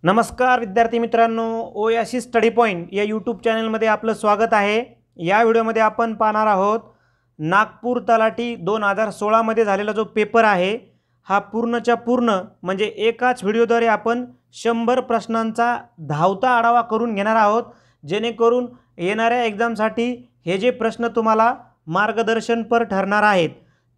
नमस्कार विद्यार्थी मित्रांनो, ओएसिस स्टडी पॉईंट या यूट्यूब चॅनलमध्ये आपलं स्वागत आहे। या व्हिडिओमध्ये आपण पाहणार आहोत नागपूर तलाठी 2016 मध्ये झालेला जो पेपर आहे हा पूर्णच्या पूर्ण म्हणजे एकाच व्हिडिओद्वारे आपण 100 प्रश्नांचा धावता आढावा करून घेणार आहोत, जेणेकरून येणाऱ्या एग्जामसाठी हे जे प्रश्न तुम्हाला मार्गदर्शनपर ठरणार आहेत।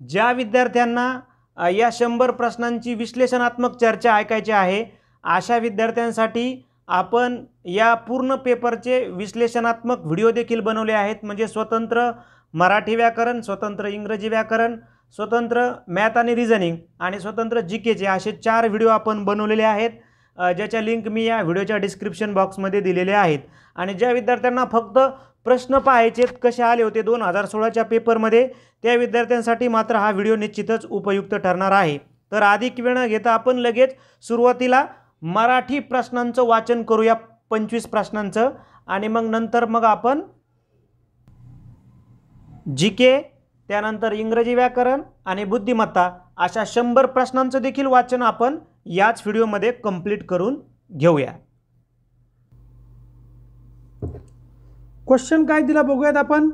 ज्या विद्यार्थ्यांना या 100 प्रश्नांची विश्लेषणात्मक चर्चा ऐकायची आहे अशा विद्यार्थ्यांसाठी आपण या पूर्ण पेपरचे विश्लेषणात्मक व्हिडिओ देखील बनवले आहेत। म्हणजे स्वतंत्र मराठी व्याकरण, स्वतंत्र इंग्रजी व्याकरण, स्वतंत्र मॅथ आणि रिझनिंग आणि स्वतंत्र जीकेचे असे 4 व्हिडिओ आपण बनवलेले आहेत, ज्याच्या लिंक मी या व्हिडिओच्या डिस्क्रिप्शन बॉक्समध्ये दिलेले आहेत। आणि ज्या विद्यार्थ्यांना फक्त प्रश्न पाहायचे कसे आले होते 2016च्या पेपरमध्ये, त्या विद्यार्थ्यांसाठी मात्र हा व्हिडिओ निश्चितच उपयुक्त ठरणार आहे। तर अधिक वेळ न घेता आपण लगेच सुरुवातीला मराठी प्रश्नांचं वाचन करूया, 25 प्रश्नांचं, आणि नंतर आपण जीके, त्यानंतर इंग्रजी व्याकरण आणि बुद्धिमत्ता अशा 100 प्रश्नांचं देखील वाचन आपण याच व्हिडिओमध्ये कंप्लीट करून घेऊया। क्वेश्चन काय दिला बघूयात आपण।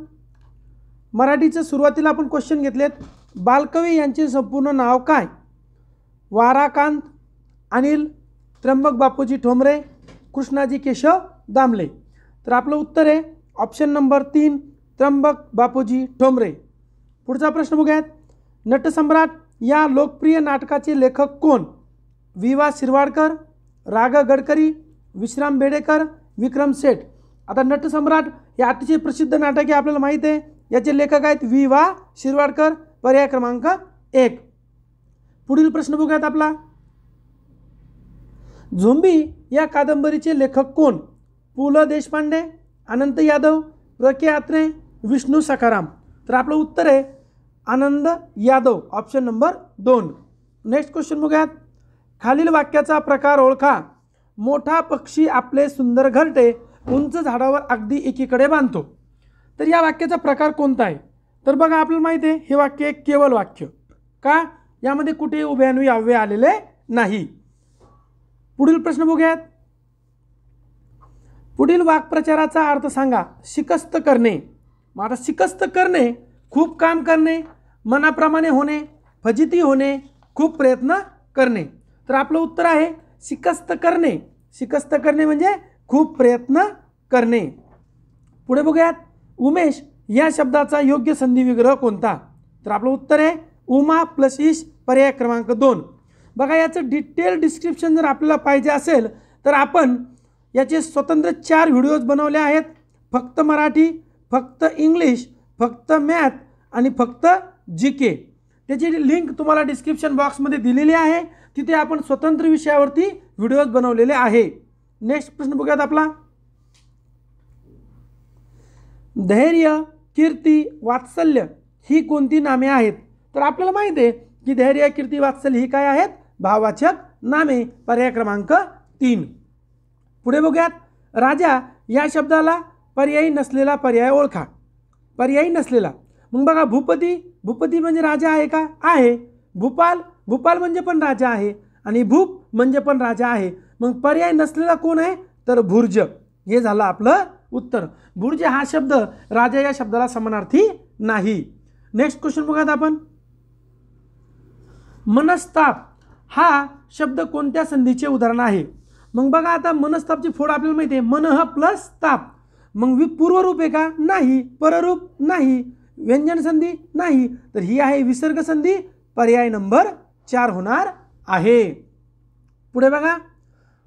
मराठीचं सुरुवातीला आपण क्वेश्चन घेतलेत। बालकवी यांचे संपूर्ण नाव काय? वाराकांत अनिल त्र्यंबक बापूजी ठोंबरे, कृष्णाजी केशव दामले। तर आपलं उत्तर आहे ऑप्शन नंबर 3 त्र्यंबक बापूजी ठोंबरे। पुढचा प्रश्न बघूयात। नटसम्राट या लोकप्रिय नाटकाचे लेखक कोण? वि.वा. शिरवाडकर, रा. ग. गडकरी, विश्राम बेडेकर, विक्रम सेठ। आता नटसम्राट हे अतिशय प्रसिद्ध नाटक आहे, आपल्याला माहीत आहे। याचे लेखक आहेत वि.वा. शिरवाडकर, पर्याय क्रमांक 1। पुढील प्रश्न बघूयात आपला। झोंबी या कादंबरीचे लेखक कोण? पु ल देशपांडे, अनंत यादव, प्र के अत्रे, विष्णू सखाराम। तर आपलं उत्तर आहे Anand Yadav, option number 2। Next question बघूयात। खालील वाक्याचा प्रकार ओळखा। मोठा पक्षी आपले सुंदर घरटे उंच झाडावर अगदी एकीकडे बांधतो। तर या वाक्याचा प्रकार कोणता आहे? तर बघा, आपल्याला माहिती आहे हे वाक्य एक केवळ वाक्य का, यामध्ये कुठेही उभयान्वयी अव्यय आलेले नाही। पुढील प्रश्न बघूयात। पुढील वाक्प्रचाराचा अर्थ सांगा। शिकस्त करणे। मग आता शिकस्त करणे खूप काम करणे, मनाप्रमाणे होणे, फजिती होणे, खूप प्रयत्न करणे। तर आपलं उत्तर आहे शिकस्त करणे। शिकस्त करणे म्हणजे खूप प्रयत्न करणे। पुढे बघूयात। उमेश या शब्दाचा योग्य संधी विग्रह कोणता? तर आपलं उत्तर आहे उमा प्लस ईश, पर्याय क्रमांक 2। बघा, याचं डिटेल डिस्क्रिप्शन जर आपल्याला पाहिजे असेल तर आपण याचे स्वतंत्र 4 व्हिडिओज बनवले आहेत। फक्त मराठी, फक्त इंग्लिश, फक्त मॅथ आणि फक्त जीके। त्याची लिंक तुम्हाला डिस्क्रिप्शन बॉक्समध्ये दिलेली आहे, तिथे आपण स्वतंत्र विषयावरती व्हिडिओज बनवलेले आहे। नेक्स्ट प्रश्न बघूयात आपला। धैर्य, कीर्ती, वात्सल्य ही कोणती नामे आहेत? तर आपल्याला माहिती आहे की धैर्य, कीर्ती, वात्सल्य ही काय आहेत? भाववाचक नामे, पर्याय क्रमांक 3। पुढे बघूयात। राजा या शब्दाला पर्यायी नसलेला पर्याय ओळखा। पर्यायी नसलेला, मग बघा, भूपती, भूपती म्हणजे राजा आहे का? आहे। भूपाल, भूपाल म्हणजे पण राजा आहे, आणि भूप म्हणजे पण राजा आहे। मग पर्याय नसलेला कोण आहे? तर भुर्ज। हे झालं आपलं उत्तर। भुर्ज हा शब्द राजा या शब्दाला समानार्थी नाही। नेक्स्ट क्वेश्चन बघूयात आपण। मनस्ताप हा शब्द कोणत्या संधीचे उदाहरण आहे? मग बघा, आता मनस्तापची फोड आपल्याला माहिती आहे, मनः प्लस ताप। मग पूर्वरूप आहे का? नाही। पररूप नाही। व्यंजन संधी नाही। तर ही आहे विसर्ग संधी, पर्याय नंबर 4 होणार आहे। पुढे बघा।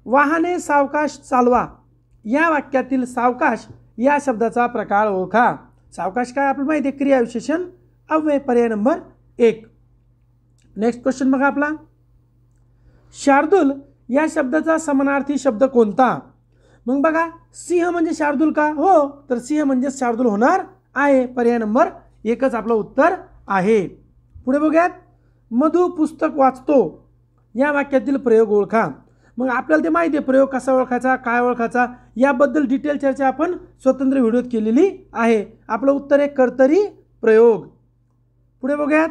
वाहने सावकाश चालवा या वाक्यातील सावकाश या शब्दाचा प्रकार ओळखा। सावकाश काय आपल्याला माहिती आहे? क्रियाविशेषण अव्यय, पर्याय नंबर 1। नेक्स्ट क्वेश्चन बघा आपला। शार्दूल या शब्दाचा समानार्थी शब्द कोणता? मग बघा, सिंह म्हणजे शार्दूल का? हो, तर सिंह म्हणजे शार्दूल होणार आहे, पर्याय नंबर 1च आपलं उत्तर आहे। पुढे बघूयात। मधु पुस्तक वाचतो या वाक्यातील प्रयोग ओळखा। मग आपल्याला ते माहिती आहे प्रयोग कसा ओळखायचा, काय ओळखायचा, याबद्दल डिटेल चर्चा आपण स्वतंत्र व्हिडिओत केलेली आहे। आपलं उत्तर आहे कर्तरी प्रयोग। पुढे बघूयात।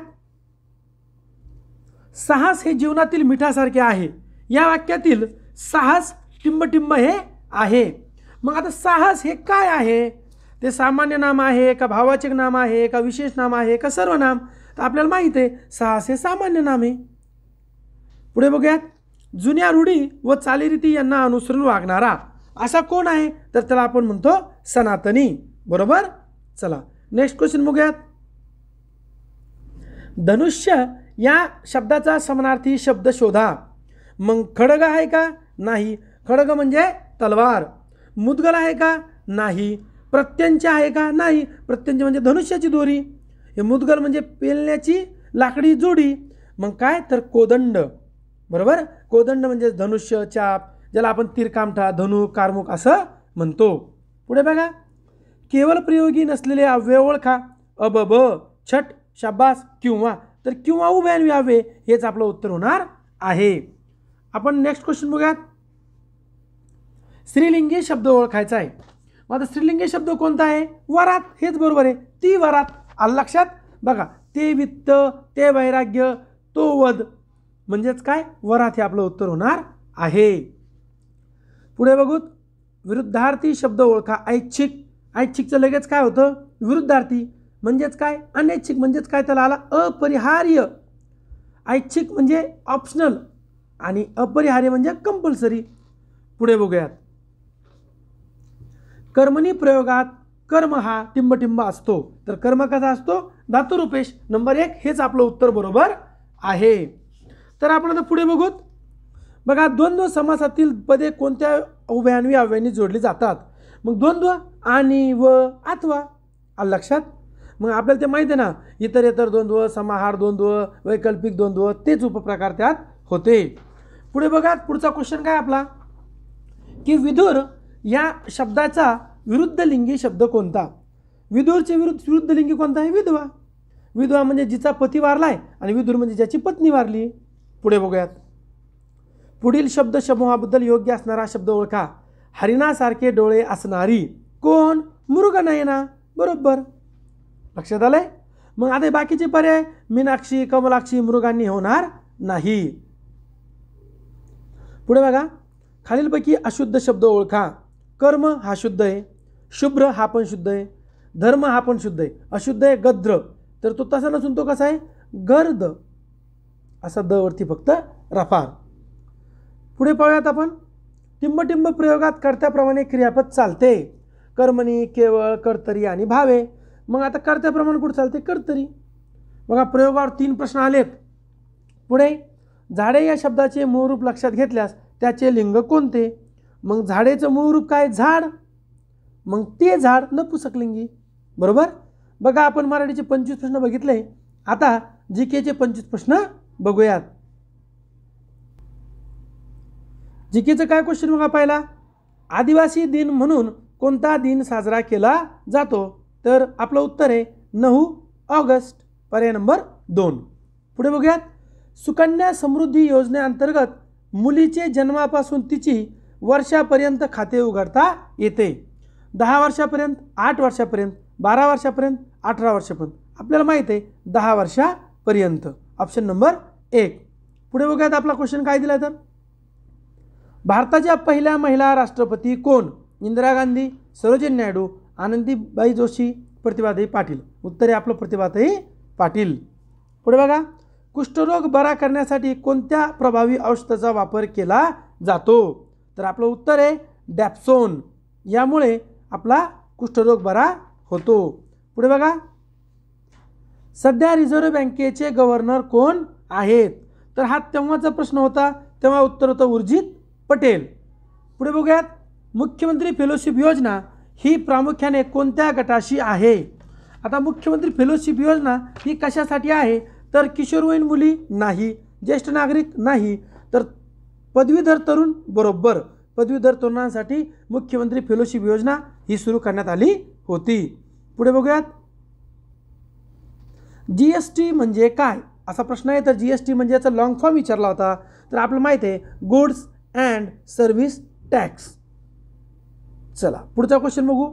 साहस हे जीवनातील मिठासारखे आहे या वाक्यातील साहस टिंबटिंब हे आहे. मग आता साहस हे काय आहे? ते सामान्य नाम आहे का भाववाचक नाम आहे का विशेष नाम आहे का सर्वनाम? तर आपल्याला माहिती आहे साहस हे सामान्य नाम आहे. पुढे बघूयात. जुन्या रूढी व चालीरीती यांना अनुसरून वागणारा असा कोण आहे? तर त्याला आपण म्हणतो सनातनी. बरोबर. चला नेक्स्ट क्वेश्चन बघूयात. धनुष्य या शब्दाचा समानार्थी शब्द शोधा. मग खडग आहे का? नाही. खडग म्हणजे तलवार. मुदगल आहे का? नाही. प्रत्यंच आहे का? नाही. प्रत्यंच म्हणजे धनुष्याची दोरी. हे मुदगल म्हणजे पेलण्याची लाकडी जोडी. मग काय? तर कोदंड. बरोबर. कोदंड म्हणजे धनुष्य, चाप, ज्याला आपण तीरकामठा, धनु, कारमुक असं म्हणतो. पुढे बघा. केवळ प्रयोगी नसलेले अव्यय ओळखा. अब, ब, छट, शाबास, किंवा. तर किंवा उभयान्वी अव्यय हेच आपलं उत्तर होणार आहे. आपण नेक्स्ट क्वेश्चन बघूयात. स्त्रीलिंगी शब्द ओळखायचा आहे. मग आता स्त्रीलिंगी शब्द कोणता आहे? वरात. हेच बरोबर आहे. ती वरात. आलं लक्षात? बघा. ते वित्त, ते वैराग्य, तो वध म्हणजेच काय? वरात हे आपलं उत्तर होणार आहे. पुढे बघू. विरुद्धार्थी शब्द ओळखा. ऐच्छिक. ऐच्छिकचं लगेच काय होतं? विरुद्धार्थी. म्हणजेच काय? अनैच्छिक. म्हणजेच काय? त्याला आला अपरिहार्य. ऐच्छिक म्हणजे ऑप्शनल आणि अपरिहार्य म्हणजे कंपल्सरी. पुढे बघूयात. कर्मणी प्रयोगात कर्म हा टिंबटिंब असतो. तर कर्म कसा असतो? धातुरूपेश. नंबर 1 हेच आपलं उत्तर बरोबर आहे. तर आपण आता पुढे बघूत. बघा. द्वंद्व समासातील पदे कोणत्या उभयान्वी अव्ययांनी जोडली जातात? मग द्वंद्व आणि व अथवा. आलं लक्षात? मग आपल्याला ते माहिती आहे ना, इतर द्वंद्व, समाहार द्वंद्व, वैकल्पिक द्वंद्व तेच उपप्रकार त्यात होते. पुढे बघा. पुढचा क्वेश्चन काय आपला की विदुर या शब्दाचा विरुद्ध लिंगी शब्द कोणता? विदुरचे विरुद्ध लिंगी कोणता आहे? विधवा. विधवा म्हणजे जिचा पती वारलाय आणि विदुर म्हणजे ज्याची पत्नी वारली. पुढे बघूयात. पुढील शब्द समूहाबद्दल योग्य असणारा शब्द ओळखा. हरिणासारखे डोळे असणारी. कोण? मृगनयना. बरोबर. लक्षात आलंय? मग आता बाकीचे पर्याय मीनाक्षी, कमलाक्षी, मृगांनी होणार नाही. पुढे बघा. खालीलपैकी अशुद्ध शब्द ओळखा. कर्म हा शुद्ध आहे. शुभ्र हा पण शुद्ध आहे. धर्म हा पण शुद्ध आहे. अशुद्ध आहे गद्र. तर तो तसा नसून तो कसा आहे? गर्द. असा द वरती फक्त रफार. पुढे पाहूयात आपण. टिंबटिंब प्रयोगात कर्त्याप्रमाणे क्रियापद चालते. कर्मणी, केवळ, कर्तरी आणि भावे. मग आता कर्त्याप्रमाणे कुठे चालते? कर्तरी. बघा. प्रयोगावर 3 प्रश्न आलेत. पुढे. झाडे या शब्दाचे मूळ रूप लक्षात घेतल्यास त्याचे लिंग कोणते? मग झाडेचं मूळ रूप काय? झाड. मग ते झाड नपुंसकलिंगी. बरोबर. बघा. आपण मराठीचे 25 प्रश्न बघितले. आता जीकेचे 25 प्रश्न बघूयात. जीकेचं काय क्वेश्चन बघा. पहिला. आदिवासी दिन म्हणून कोणता दिन साजरा केला जातो? तर आपलं उत्तर आहे 9 ऑगस्ट. पर्याय नंबर 2. पुढे बघूयात. सुकन्या समृद्धी योजनेअंतर्गत मुलीचे जन्मापासून तिची वर्षापर्यंत खाते उघडता येते. 10 वर्षापर्यंत, 8 वर्षापर्यंत, 12 वर्षापर्यंत, 18 वर्षापर्यंत. आपल्याला माहिती आहे 10 वर्षापर्यंत. Option number 1. पुढे बघूयात. आपला क्वेश्चन काय दिला तर भारताच्या पहिल्या महिला राष्ट्रपती कोण? इंदिरा गांधी, सरोजिनी नायडू, आनंदीबाई जोशी, प्रतिभाताई पाटील. उत्तर आहे आपलं प्रतिभाताई पाटील. पुढे बघा. कुष्ठरोग बरा करण्यासाठी कोणत्या प्रभावी औषधाचा वापर केला जातो? तर आपलं उत्तर आहे डॅप्सोन. यामुळे आपला कुष्ठरोग बरा होतो. पुढे बघा. सध्या रिझर्व्ह बँकेचे गव्हर्नर कोण आहेत? तर हा तेव्हाचा प्रश्न होता. तेव्हा उत्तर होतं उर्जित पटेल. पुढे बघूयात. मुख्यमंत्री फेलोशिप योजना ही प्रामुख्याने कोणत्या गटाशी आहे? आता मुख्यमंत्री फेलोशिप योजना ही कशासाठी आहे? तर किशोरवयीन मुली नाही, ज्येष्ठ नागरिक नाही, तर पदवीधर तरुण. बरोबर. पदवीधर तरुणांसाठी मुख्यमंत्री फेलोशिप योजना ही सुरू करण्यात आली होती. पुढे बघूयात. जीएसटी म्हणजे काय असा प्रश्न आहे. तर जीएसटी म्हणजे याचा लॉंग फॉर्म विचारला होता. तर आपल्याला माहिती आहे गुड्स अँड सर्व्हिस टॅक्स. चला पुढचा क्वेश्चन बघू.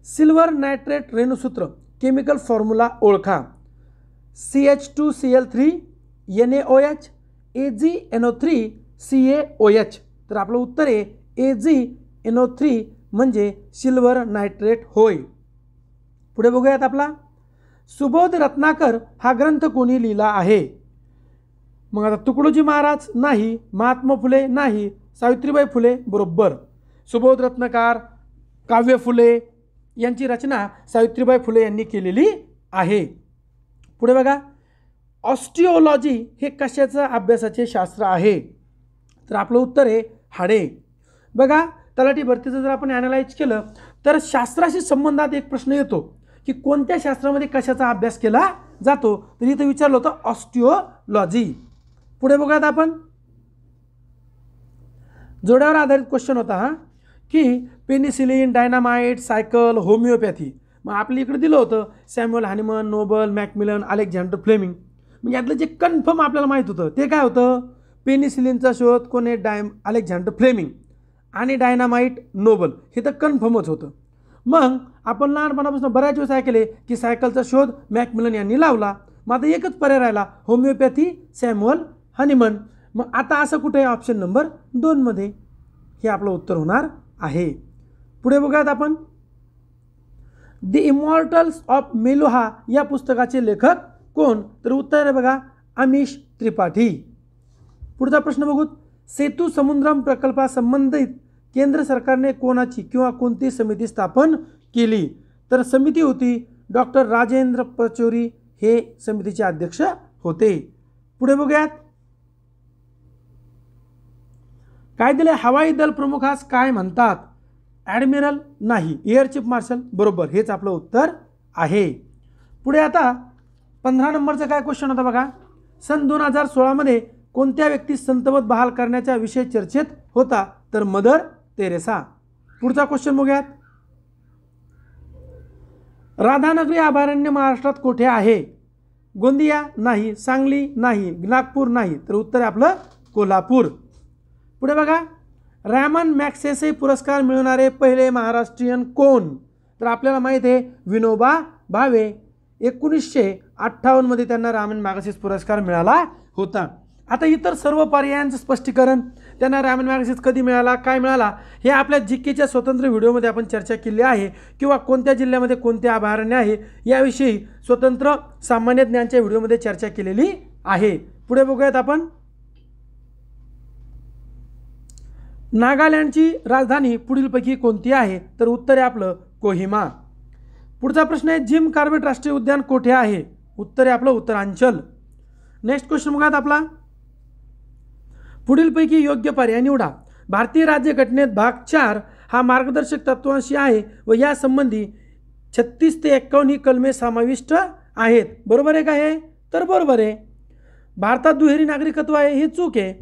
सिल्वर नायट्रेट रेणुसूत्र केमिकल फॉर्म्युला ओळखा. CH2Cl3 NaOH AgNO3 CaOH. तर आपलं उत्तर आहे AgNO3 म्हणजे सिल्वर नायट्रेट होय. पुढे बघूयात आपला सुबोध रत्नाकर हा ग्रंथ कोणी लिहिला आहे? मग आता तुकडोजी महाराज नाही, महात्मा फुले नाही, सावित्रीबाई फुले बरोबर. सुबोध रत्नाकर, काव्य फुले यांची रचना सावित्रीबाई फुले यांनी केलेली आहे. पुढे बघा ऑस्टिओलॉजी हे कशाचं अभ्यासाचे शास्त्र आहे? तर आपलं उत्तर आहे हाडे. बघा तलाठी भरतीचं जर आपण ॲनालाइज केलं तर शास्त्राशी संबंधात एक प्रश्न येतो की कोणत्या शास्त्रामध्ये कशाचा अभ्यास केला जातो, तर इथं विचारलं होतं ऑस्टिओलॉजी. पुढे बघूयात आपण जोड्यावर आधारित क्वेश्चन होता हा की पेनिसिलिन, डायनामाइट, सायकल, होमिओपॅथी. मग आपल्या इकडे दिलं होतं Samuel Hahnemann, Nobel, Macmillan, Alexander Fleming. मग यातलं जे कन्फर्म आपल्याला माहीत होतं ते काय होतं? पेनिसिलिनचा शोध कोणी अलेक्झांडर फ्लेमिंग आणि डायनामाइट नोबल हे तर कन्फर्मच होतं. मग आपण लहानपणापासून बऱ्याच वेळेस ऐकले की सायकलचा शोध मॅकमिलन यांनी लावला. मग आता एकच पर्याय राहिला होमिओपॅथी सॅम्युअल हॅनिमन. मग आता असं कुठे आहे? ऑप्शन नंबर 2 मध्ये हे आपलं उत्तर होणार आहे. पुढे बघूयात आपण द इमॉर्टल्स ऑफ मेलुहा या पुस्तकाचे लेखक कोण? तर उत्तर आहे बघा अमीश त्रिपाठी. पुढचा प्रश्न बघू सेतू समुद्रम प्रकल्पासंबंधित केंद्र सरकारने कोणाची किंवा कोणती समिती स्थापन केली? तर समिती होती डॉक्टर राजेंद्र पचोरी हे समितीचे अध्यक्ष होते. पुढे बघूयात काय दिले? हवाई दल प्रमुखास काय म्हणतात? ॲडमिरल नाही, एअर चीफ मार्शल बरोबर, हेच आपलं उत्तर आहे. पुढे आता 15 नंबरचा काय क्वेश्चन होता बघा. सन 2016 मध्ये कोणत्या व्यक्तीस संतपद बहाल करण्याचा विषय चर्चेत होता? तर मदर तेरेसा. पुढचा क्वेश्चन बघूयात राधानगरी अभयारण्य महाराष्ट्रात कुठे आहे? गोंदिया नाही, सांगली नाही, नागपूर नाही, तर उत्तर आहे आपलं कोल्हापूर. पुढे बघा रॅमन मॅग्सेसे पुरस्कार मिळवणारे पहिले महाराष्ट्रीयन कोण? तर आपल्याला माहीत आहे विनोबा भावे. 1958 मध्ये त्यांना रॅमन मॅग्सेसे पुरस्कार मिळाला होता. आता इतर सर्व पर्यायांचं स्पष्टीकरण त्यांना रॅमन मॅग्सेसे कधी मिळाला, काय मिळाला, हे आपल्या जीकेच्या स्वतंत्र व्हिडिओमध्ये आपण चर्चा केली आहे. किंवा कोणत्या जिल्ह्यामध्ये कोणते अभयारण्य आहे याविषयी स्वतंत्र सामान्य ज्ञानच्या व्हिडिओमध्ये चर्चा केलेली आहे. पुढे बघूयात आपण नागालँडची राजधानी पुढीलपैकी कोणती आहे? तर उत्तर आहे आपलं कोहिमा. पुढचा प्रश्न आहे जिम कॉर्बेट राष्ट्रीय उद्यान कोठे आहे? उत्तर आहे आपलं उत्तरांचल. नेक्स्ट क्वेश्चन बघा आपला पुढीलपैकी योग्य पर्याय निवडा. भारतीय राज्यघटनेत भाग 4 हा मार्गदर्शक तत्वांशी आहे व यासंबंधी 36 ते 51 ही कलमे समाविष्ट आहेत. बरोबर आहे का हे? तर बरोबर आहे. भारतात दुहेरी नागरिकत्व आहे हे चूक आहे.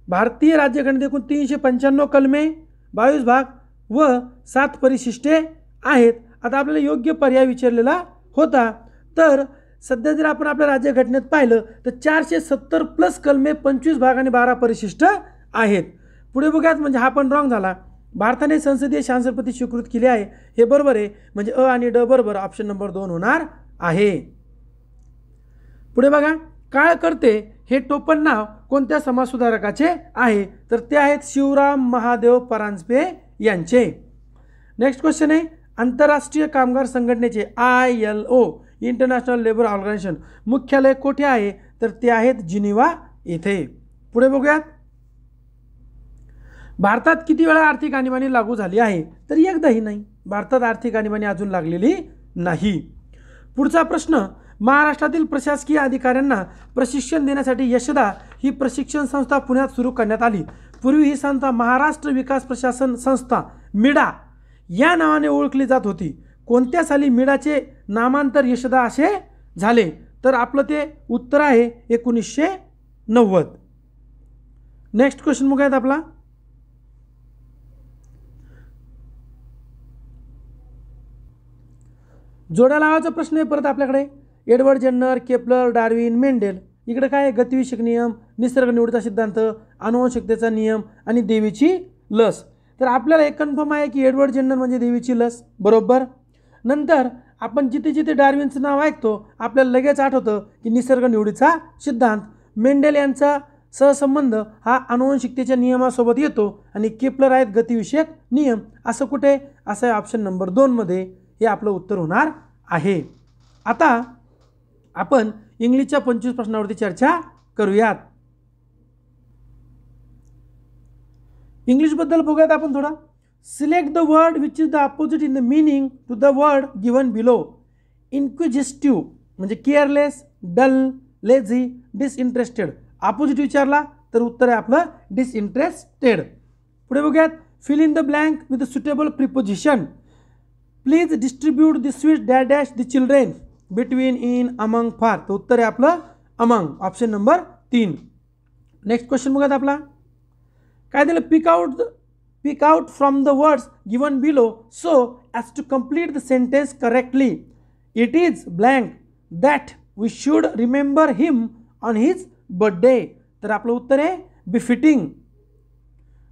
भारतीय राज्यघटनेत एकूण 395 कलमे, 22 भाग व 7 परिशिष्टे आहेत. आता आपल्याला योग्य पर्याय विचारलेला होता. तर सध्या जर आपण आपल्या राज्यघटनेत पाहिलं तर 470 प्लस कलमे, 25 भाग आणि 12 परिशिष्ट आहेत. पुढे बघूयात म्हणजे हा पण रॉंग झाला. भारताने संसदीय शासनपती स्वीकृत केले आहे हे बरोबर आहे. म्हणजे अ आणि ड बरोबर, ऑप्शन नंबर 2 होणार आहे. पुढे बघा काळकर्ते हे टोपण नाव कोणत्या समाजसुधारकाचे आहे? तर ते आहेत शिवराम महादेव परांजपे यांचे. नेक्स्ट क्वेश्चन आहे आंतरराष्ट्रीय कामगार संघटनेचे ILO इंटरनॅशनल लेबर ऑर्गनायझेशन मुख्यालय कोठे आहे? तर ते आहेत जिनिव्हा येथे. पुढे बघूयात भारतात किती वेळा आर्थिक आणीबाणी लागू झाली आहे? तर एकदाही नाही. भारतात आर्थिक आणीबाणी अजून लागलेली नाही. पुढचा प्रश्न महाराष्ट्रातील प्रशासकीय अधिकाऱ्यांना प्रशिक्षण देण्यासाठी यशदा ही प्रशिक्षण संस्था पुण्यात सुरू करण्यात आली. पूर्वी ही संस्था महाराष्ट्र विकास प्रशासन संस्था मिडा या नावाने ओळखली जात होती. कोणत्या साली मिडाचे नामांतर यशदा असे झाले? तर आपलं ते उत्तर आहे 1990. नेक्स्ट क्वेश्चन बघूयात आपला जोड्या लावायचा प्रश्न आहे परत आपल्याकडे. Edward Jenner, Kepler, Darwin, Mendel. इकडे काय आहे? गतिविषयक नियम, निसर्ग निवडीचा सिद्धांत, अनुवंशिकतेचा नियम आणि देवीची लस. तर आपल्याला एक कन्फर्म आहे की एडवर्ड जेन्नर म्हणजे देवीची लस बरोबर. नंतर आपण जिथे जिथे डार्विनचं नाव ऐकतो आपल्याला लगेच आठवतं की निसर्ग निवडीचा सिद्धांत. मेंडेल यांचा सहसंबंध हा आनुवंशिकतेच्या नियमासोबत येतो आणि केपलर आहेत गतिविषयक नियम. असं कुठे? असं आहे ऑप्शन नंबर 2 मध्ये हे आपलं उत्तर होणार आहे. आता आपण इंग्लिशच्या 25 प्रश्नावरती चर्चा करूयात. इंग्लिशबद्दल बघूयात आपण थोडं. Select the word which is the opposite in the meaning to the word given below. Inquisitive म्हणजे careless, dull, lazy, disinterested. Opposite विचारला तर उत्तर आहे आपलं डिसइंटरेस्टेड. पुढे बघूयात. Fill in the blank with suitable preposition. Please distribute the sweet dash dash the children between, in, among, for. तर उत्तर आहे आपलं among, option number 3. Next question बघूयात आपला. काय दिलं? Pick out from the words given below so as to complete the sentence correctly. It is blank that we should remember him on his birthday. तर आपलं उत्तर आहे बिफिटिंग.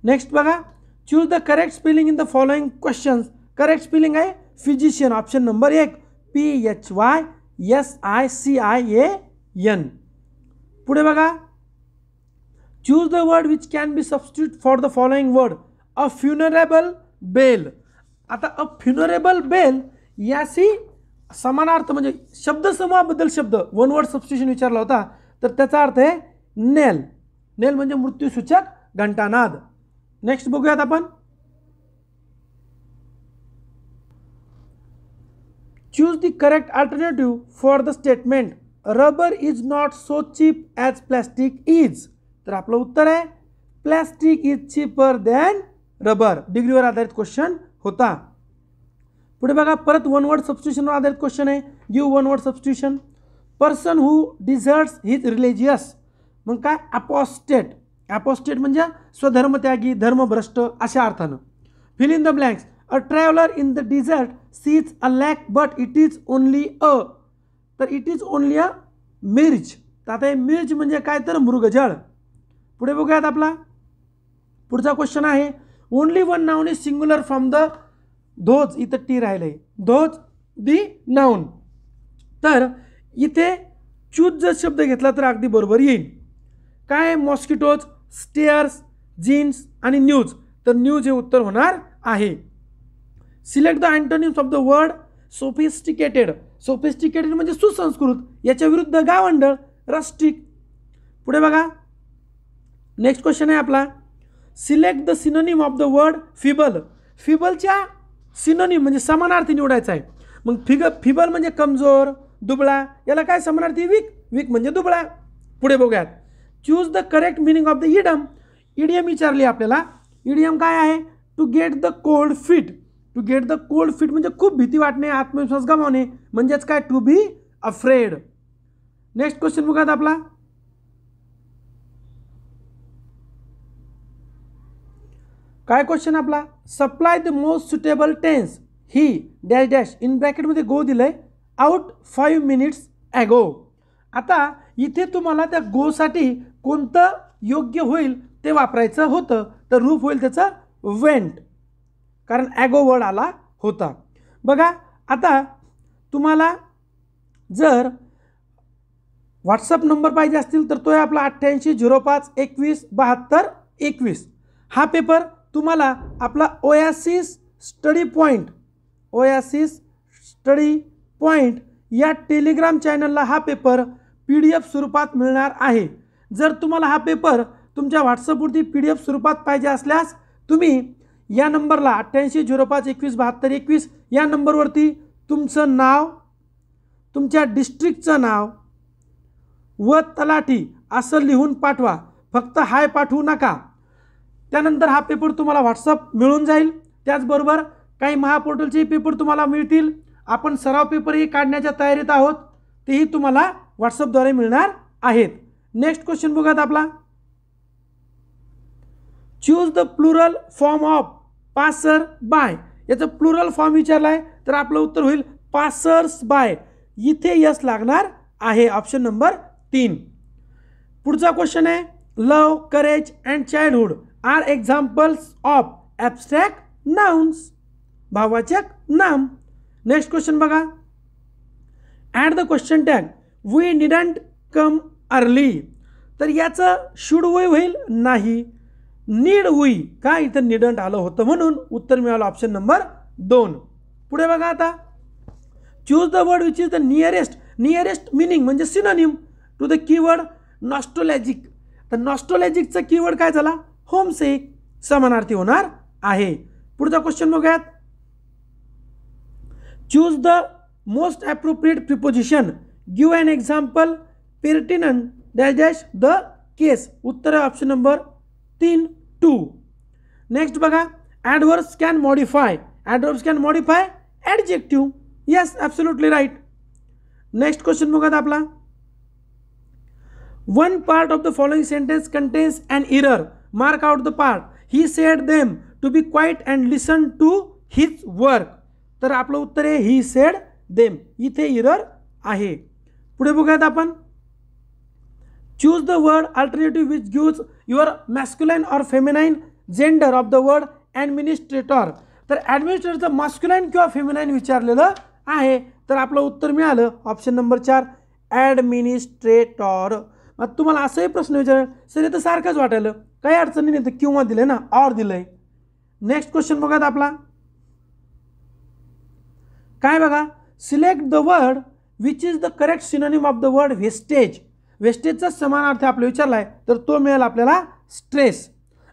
नेक्स्ट बघा. Choose the correct spelling in the following questions. Correct spelling आहे physician, option number 1, PHYSICIAN. पुढे बघा. Choose the word which can be substitute for the following word. A funeral bell. आता a funeral bell याशी समानार्थ म्हणजे शब्दसमूहाबद्दल शब्द one word substitution विचारला होता तर त्याचा अर्थ आहे नेल. नेल म्हणजे मृत्यूसूचक घंटानाद. नेक्स्ट बघूयात आपण. Choose the correct alternative for the statement rubber is not so cheap as plastic is. तर आपलं उत्तर आहे plastic is cheaper than rubber. डिग्रीवर आधारित क्वेश्चन होता. पुढे बघा. परत वन वर्ड सबस्टिट्यूशनवर आधारित क्वेश्चन आहे. Give one word substitution. Person who deserts his religious. मग काय? अपोस्टेट. अपोस्टेट म्हणजे स्वधर्मत्यागी, धर्मभ्रष्ट अशा अर्थानं. Fill in the blanks. A traveller in the desert sees a lake but it is only a. तर इट इज ओनली अ मिर्च. तर आता हे मिर्च म्हणजे काय? तर मृगजळ. पुढे बघूयात आपला पुढचा क्वेश्चन आहे. Only one noun is singular from the those. इथं टी राहिलंय. Those the noun. तर इथे चूज जर शब्द घेतला तर अगदी बरोबर येईल. काय? मॉस्किटोज, स्टेअर्स, जीन्स आणि न्यूज. तर न्यूज हे उत्तर होणार आहे. Select the antonyms of the word sophisticated. Sophisticated म्हणजे सुसंस्कृत, याच्या विरुद्ध गावंढळ, रस्टिक. पुढे बघा. नेक्स्ट क्वेश्चन आहे आपला. Select the synonym of the word feeble. फिबलच्या सिनोनिम म्हणजे समानार्थी निवडायचा आहे. मग फिबल म्हणजे कमजोर, दुबळा. याला काय समानार्थी? वीक. वीक म्हणजे दुबळा. पुढे बघूयात. Choose the correct meaning of the idiom. Idiom विचारली आपल्याला. इडियम काय आहे? To get the cold feet. To get the cold feet म्हणजे खूप भीती वाटणे, आत्मविश्वास गमावणे, म्हणजेच काय? To be afraid. Next question बघूयात आपला. काय क्वेश्चन आपला? Supply the most suitable tense. He dash dash in ब्रॅकेटमध्ये गो दिलंय. Out 5 minutes ago. आता इथे तुम्हाला त्या गोसाठी कोणतं योग्य होईल ते वापरायचं होतं. तर रूप होईल त्याचं वेंट, कारण ॲगो वर्ड आला होता. बघा. आता तुम्हाला जर व्हॉट्सअप नंबर पाहिजे असतील तर तो आहे आपला 8805217221. हा पेपर तुम्हाला आपला ओयासिस स्टडी पॉईंट या टेलिग्राम चॅनलला हा पेपर PDF स्वरूपात मिळणार आहे. जर तुम्हाला हा पेपर तुमच्या व्हॉट्सअपवरती PDF स्वरूपात पाहिजे असल्यास तुम्ही या नंबरला 8805217221 या नंबरवरती तुमचं नाव, तुमच्या डिस्ट्रिक्टचं नाव व तलाठी असं लिहून पाठवा. फक्त हाय पाठवू नका. त्यानंतर हा पेपर तुम्हाला व्हॉट्सअप मिळून जाईल. त्याचबरोबर काही महापोर्टलचे पेपर तुम्हाला मिळतील. आपण सराव पेपरही काढण्याच्या तयारीत आहोत, तेही तुम्हाला व्हॉट्सअपद्वारे मिळणार आहेत. नेक्स्ट क्वेश्चन बघूयात आपला. Choose the plural form of passerby. याचं प्लुरल फॉर्म विचारला आहे तर आपलं उत्तर होईल पासर्स बाय. इथे यस लागणार आहे, ऑप्शन नंबर 3. पुढचा क्वेश्चन आहे. Love, courage and childhood are examples of abstract nouns. भाववाचक नाम. नेक्स्ट क्वेश्चन बघा. At the question tag we didn't come early. तर याचं शुड वी होईल नाही, नीड वी का इथं निडंट आलं होतं म्हणून उत्तर मिळालं ऑप्शन नंबर 2. पुढे बघा आता, choose the word which is the nearest meaning म्हणजे सिनोनिम टू द कीवर्ड नॉस्टोलॅजिक. तर नॉस्टोलॅजिकचा कीवर्ड काय झाला, होमसिक, समानार्थी होणार आहे. पुढचा क्वेश्चन बघूयात, choose the most appropriate preposition, give an example pertinent dash dash the case. उत्तर आहे ऑप्शन नंबर 3 2. नेक्स्ट बघा, adverbs can modify adjective. Yes, absolutely right. Next question बघा आपला, one part of the following sentence contains an error, mark out the part. He said them to be quite and listen to his work. तर आपलं उत्तर आहे he said them, इथे error आहे. पुढे बघूयात आपण, choose the word alternative which gives your masculine or feminine gender of the word administrator. तर ॲडमिनिस्ट्रेटरचं मॅस्क्युलाइन किंवा फेमिनाइन विचारलेलं आहे, तर आपलं उत्तर मिळालं ऑप्शन नंबर 4 ॲडमिनिस्ट्रेटर. मग तुम्हाला असंही प्रश्न विचारेल, सर हे तर सारखंच वाटायला, काही अडचणी नाही, तर किंवा दिलं ना, ऑर दिलंय. नेक्स्ट क्वेश्चन बघा आपला, काय बघा, select the word which is the correct synonym of the word wastage. वेस्टेजचा समानार्थ आपल्याला विचारला आहे, तर तो मिळेल आपल्याला स्ट्रेस.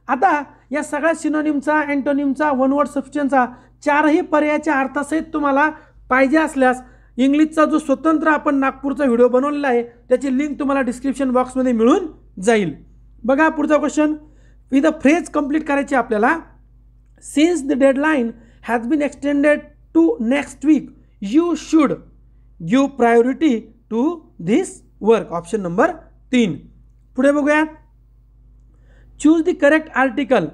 आता या सगळ्या सिनोनिमचा, अँटोनिमचा, वन वर्ड सबस्टिट्यूशनचा चारही पर्यायाच्या अर्थासहित तुम्हाला पाहिजे असल्यास इंग्लिशचा जो स्वतंत्र आपण नागपूरचा व्हिडिओ बनवलेला आहे त्याची लिंक तुम्हाला डिस्क्रिप्शन बॉक्समध्ये मिळून जाईल. बघा पुढचा question, with a phrase complete करायची आपल्याला. Since the deadline has been extended to next week you should give priority to this work. Option number 3. पुढे बघूयात, choose the correct article,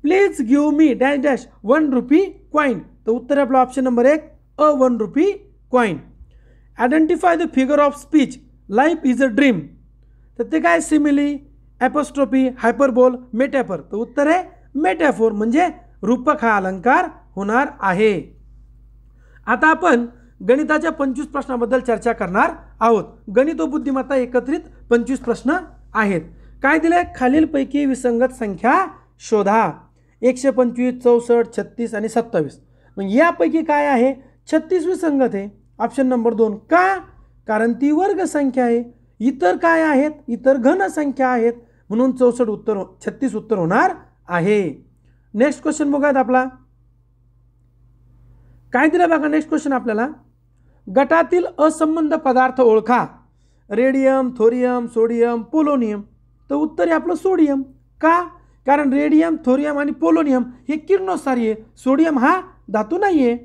please give me dash dash 1 rupee coin. तर उत्तर आपलं option number 1 a 1 rupee coin. Identify the figure of speech, life is a dream. तर ते काय, simile, ॲपोस्ट्रोफी, हायपरबोल, मेटॅफर. तर उत्तर आहे मेटॅफोर, म्हणजे रूपक हा अलंकार होणार आहे. आता आपण गणिताच्या 25 प्रश्नाबद्दल चर्चा करणार आहोत. गणित व बुद्धिमत्ता एकत्रित 25 प्रश्न आहेत. काय दिलं आहे, खालीलपैकी विसंगत संख्या शोधा. 125, 64, 36 आणि 27. मग यापैकी काय आहे, 36 विसंगत आहे, ऑप्शन नंबर 2. का, कारण ती वर्ग संख्या आहे. इतर काय आहेत, इतर घन संख्या आहेत, म्हणून 36 उत्तर होणार आहे. नेक्स्ट क्वेश्चन बघूयात आपला, काय दिलं बघा. नेक्स्ट क्वेश्चन आपल्याला, गटातील असंबंध पदार्थ ओळखा. Radium, thorium, sodium, polonium. तर उत्तर आहे आपलं सोडियम. का, कारण रेडियम, थोरियम आणि पोलोनियम हे किरणोत्सारी आहे, सोडियम हा धातू नाही आहे.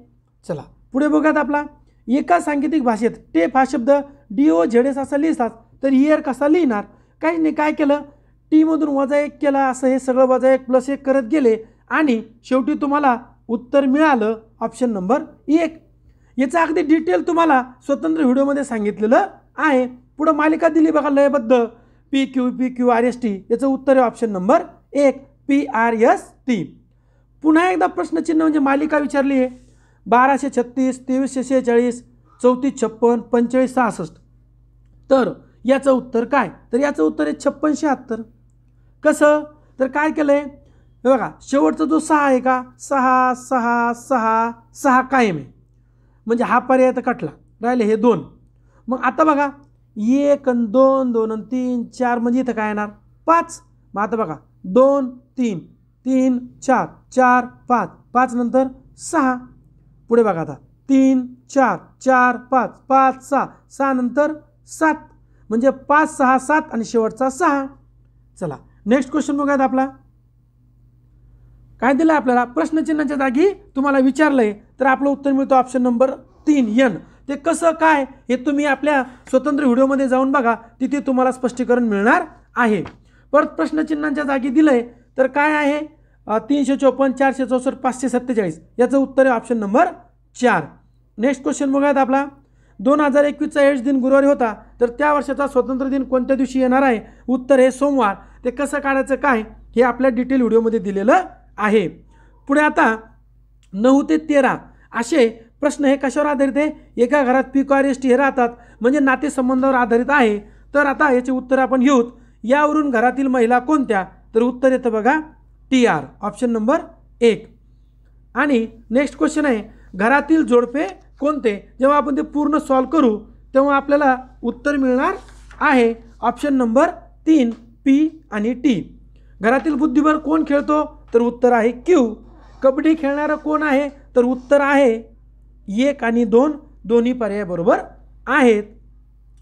चला पुढे बघूयात आपला, एका सांकेतिक भाषेत टेप हा शब्द DOZS असा लिहितात, तर इयर कसा लिहिणार. काही नाही, काय केलं, टीमधून -1 केला, असं हे सगळं -1 +1 करत गेले आणि शेवटी तुम्हाला उत्तर मिळालं ऑप्शन नंबर 1. याचं अगदी डिटेल तुम्हाला स्वतंत्र व्हिडिओमध्ये सांगितलेलं आहे. पुढं मालिका दिली बघा, लयबद्ध PQ RST. याचं उत्तर आहे ऑप्शन नंबर 1 PRST. पुन्हा एकदा प्रश्नचिन्ह म्हणजे मालिका विचारली आहे. 1236, 2346, 3456, 4566. तर याचं उत्तर काय, तर याचं उत्तर आहे 5676. कसं, तर काय केलं आहे, हे बघा, शेवटचा जो 6 आहे का, 6 6 6 6 कायम आहे, म्हणजे हा पर्याय तर कटला, राहिले हे 2. मग आता बघा 1 आणि 2, 2 आणि 3, 4, म्हणजे इथं काय येणार 5. मग आता बघा 2 3 3 4 4 5 5 नंतर 6. पुढे बघा आता 3 4 4 5 5 6 6 नंतर 7, म्हणजे 5 6 7 आणि शेवटचा 6. चला नेक्स्ट क्वेश्चन बघूयात आपला. काय दिलं आपल्याला, प्रश्नचिन्हाच्या जागी तुम्हाला विचारलंय, तर आपलं उत्तर मिळतं ऑप्शन नंबर 3 N. ते कसं काय हे तुम्ही आपल्या स्वतंत्र व्हिडिओमध्ये जाऊन बघा, तिथे तुम्हाला स्पष्टीकरण मिळणार आहे. परत प्रश्नचिन्हांच्या जागी दिलंय, तर काय आहे 354, 464, 547. याचं उत्तर आहे ऑप्शन नंबर 4. नेक्स्ट क्वेश्चन बघूयात आपला. 2021चा एड्स दिन गुरुवारी होता, तर त्या वर्षाचा स्वातंत्र्य दिन कोणत्या दिवशी येणार आहे. उत्तर आहे सोमवार. ते कसं काढायचं काय हे आपल्या डिटेल व्हिडिओमध्ये दिलेलं आहे. पुढे आता 9 ते 13 असे प्रश्न हे कशावर आधारित आहे, एका घरात PQRST हे राहतात, म्हणजे नातेसंबंधावर आधारित आहे. तर आता याचे उत्तर आपण घेऊत. यावरून घरातील महिला कोणत्या? तर उत्तर येतं बघा TR, ऑप्शन नंबर 1. आणि नेक्स्ट क्वेश्चन आहे, घरातील जोडपे कोणते? जेव्हा आपण ते पूर्ण सॉल्व करू तेव्हा आपल्याला उत्तर मिळणार आहे ऑप्शन नंबर 3 P आणि T. घरातील बुद्धिबळ कोण खेळतो? तर उत्तर आहे Q. कबड्डी खेळणारा कोण आहे? तर उत्तर आहे 1 आणि 2, दोन्ही पर्याय बरोबर आहेत.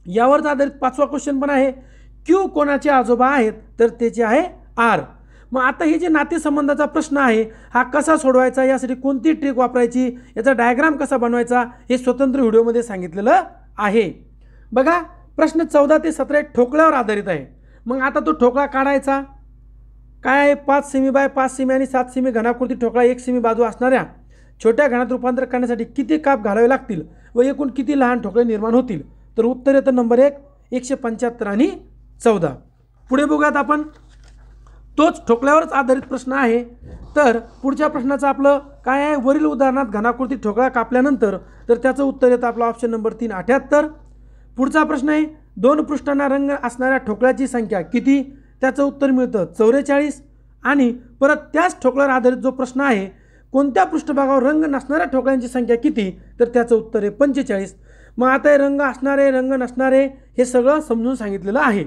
यावरच आधारित 5वा क्वेश्चन पण आहे, Q कोणाचे आजोबा आहेत? तर त्याचे आहे R. मग आता हे जे नातेसंबंधाचा प्रश्न आहे हा कसा सोडवायचा, यासाठी कोणती ट्रिक वापरायची, याचा डायग्राम कसा बनवायचा, हे स्वतंत्र व्हिडिओमध्ये सांगितलेलं आहे. बघा प्रश्न 14 ते 17 ठोकळ्यावर आधारित आहे. मग आता तो ठोकळा काढायचा काय आहे, 5 सेमी बाय 5 सेमी आणि 7 सेमी घनाकृती ठोकळा 1 सेमी बाजू असणाऱ्या छोट्या घनात रूपांतर करण्यासाठी किती काप घालावे लागतील व एकूण किती लहान ठोकळे निर्माण होतील? तर उत्तर येतं नंबर 1 175 आणि 14. पुढे बघूयात आपण, तोच ठोकळ्यावरच आधारित प्रश्न आहे. तर पुढच्या प्रश्नाचं आपलं काय आहे, वरील उदाहरणात घनाकृती ठोकळा कापल्यानंतर, तर त्याचं उत्तर येतं आपलं ऑप्शन नंबर 3 78. पुढचा प्रश्न आहे, 2 पृष्ठांना रंग असणाऱ्या ठोकळ्याची संख्या किती? त्याचं उत्तर मिळतं 44. आणि परत त्याच ठोकळ्यावर आधारित जो प्रश्न आहे, कोणत्या पृष्ठभागावर रंग नसणाऱ्या ठोकळ्यांची संख्या किती? तर त्याचं उत्तर आहे 45. मग आता हे रंग असणारे रंग नसणारे हे सगळं समजून सांगितलेलं आहे.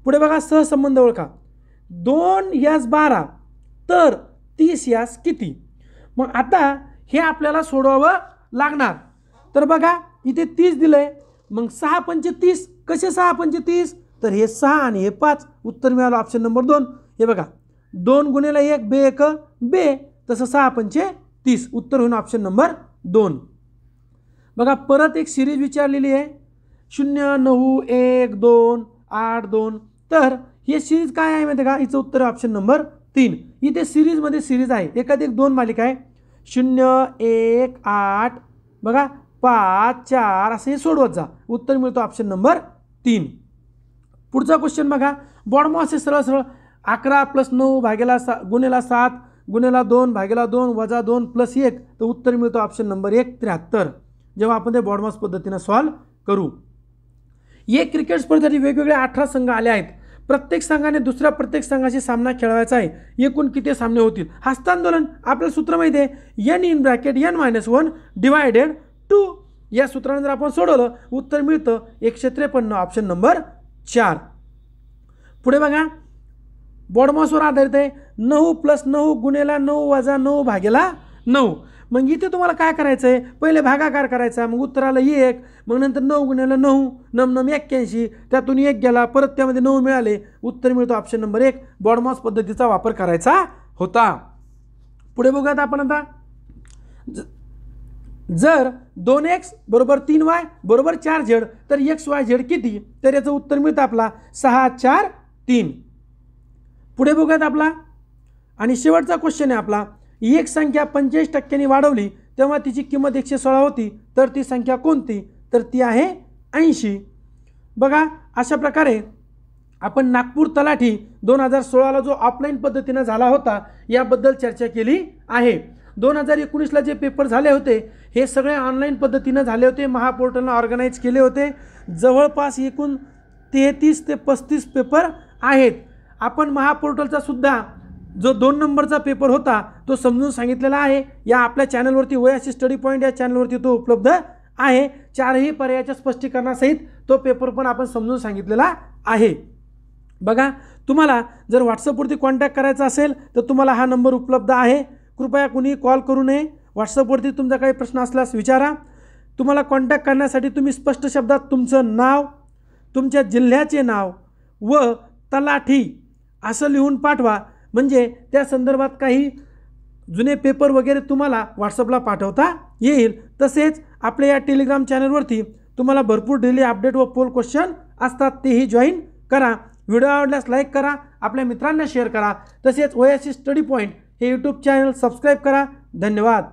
पुढे बघा, सहसंबंध ओळखा. 2S12 तर 30S किती? मग आता हे आपल्याला सोडवावं लागणार. तर बघा इथे 30 दिलंय, मग 6 पंचे 30. कसे 6 पंचे 30? तर हे 6 आणि हे 5. उत्तर मिळालं ऑप्शन नंबर 2. हे बघा 2 गुणिले 1 बे 1 बे, तसं 6 पंचे 30. उत्तर होईल ऑप्शन नंबर 2. बघा परत एक सिरीज विचारलेली आहे, 0 9 1 2 8 2. तर हे सिरीज काय आहे माहिती का? हिचं उत्तर ऑप्शन नंबर 3. इथे सिरीजमध्ये सिरीज आहे, एकात एक 2 मालिका आहे, 0 1 8 बघा 5 4 असं हे सोडवत जा. उत्तर मिळतो ऑप्शन नंबर 3. पुढचा क्वेश्चन बघा, बॉडमॉस असे सरळ सरळ 11 + 9 भागेला गुणेला 7 गुणेला 2 भागेला 2 वजा 2 + 1. तर उत्तर मिळतो ऑप्शन नंबर 1 73. जेव्हा आपण ते बॉडमॉस पद्धतीनं सॉल्व करू. एक क्रिकेट स्पर्धेसाठी वेगवेगळे 18 संघ आले आहेत. प्रत्येक संघाने दुसऱ्या प्रत्येक संघाशी सामना खेळवायचा आहे. एकूण किती सामने होतील? हस्तांदोलन आपल्याला सूत्र माहिती आहे, n(n-1) डिवायडेड 2. या सूत्राने जर आपण सोडवलं उत्तर मिळतं 153. Option number 4. पुढे बघा, बॉडमॉसवर आधारित आहे, 9 + 9 गुणेला 9 वजा 9 भागेला 9. मग इथे तुम्हाला काय करायचं आहे, पहिले भागाकार करायचा, मग उत्तर आलं 1, मग नंतर 9 गुणिले 9 9 9 81, त्यातून 1 गेला, परत त्यामध्ये 9 मिळाले. उत्तर मिळतो ऑप्शन नंबर 1. बॉडमॉस पद्धतीचा वापर करायचा होता. पुढे बघूयात आपण आता, जर 2x = 3y = 4z तर xyz किती? तर याचं उत्तर मिळतं आपला 6 4 3. पुढे बघूयात आपला, आणि शेवटचा क्वेश्चन आहे आपला, एक संख्या 45% वाढवली तेव्हा तिची किंमत 116 होती, तर ती संख्या कोणती? तर ती आहे 80. बघा अशा प्रकारे आपण नागपूर तलाठी 2016ला जो ऑफलाईन पद्धतीनं झाला होता याबद्दल चर्चा केली आहे. 2019ला जे पेपर झाले होते हे सगळे ऑनलाईन पद्धतीनं झाले होते, महापोर्टलनं ऑर्गनाईज केले होते. जवळपास एकूण 33 ते 35 पेपर आहेत. आपण महापोर्टलचा सुद्धा जो 2 नंबरचा पेपर होता तो समजून सांगितलेला आहे. या आपल्या चॅनलवरती वयाशी स्टडी पॉईंट या चॅनलवरती तो उपलब्ध आहे. 4ही पर्यायाच्या स्पष्टीकरणासहित तो पेपर पण आपण समजून सांगितलेला आहे. बघा तुम्हाला जर व्हॉट्सअपवरती कॉन्टॅक्ट करायचा असेल तर तुम्हाला हा नंबर उपलब्ध आहे. कृपया कुणी कॉल करू नये. व्हॉट्सअपवरती तुमचा काही प्रश्न असल्यास विचारा. तुम्हाला कॉन्टॅक्ट करण्यासाठी तुम्ही स्पष्ट शब्दात तुमचं नाव, तुमच्या जिल्ह्याचे नाव व तलाठी असं लिहून पाठवा. म्हणजे त्या संदर्भात काही जुने पेपर वगैरे तुम्हाला व्हॉट्सअपला पाठवता येईल. तसेच आपल्या या टेलिग्राम चॅनलवरती तुम्हाला भरपूर डेली अपडेट व पोल क्वेश्चन असतात, तेही जॉईन करा. व्हिडिओ आवडल्यास लाईक करा, आपल्या मित्रांना शेअर करा. तसेच वयाशी स्टडी पॉईंट हे यूट्यूब चॅनल सबस्क्राईब करा. धन्यवाद.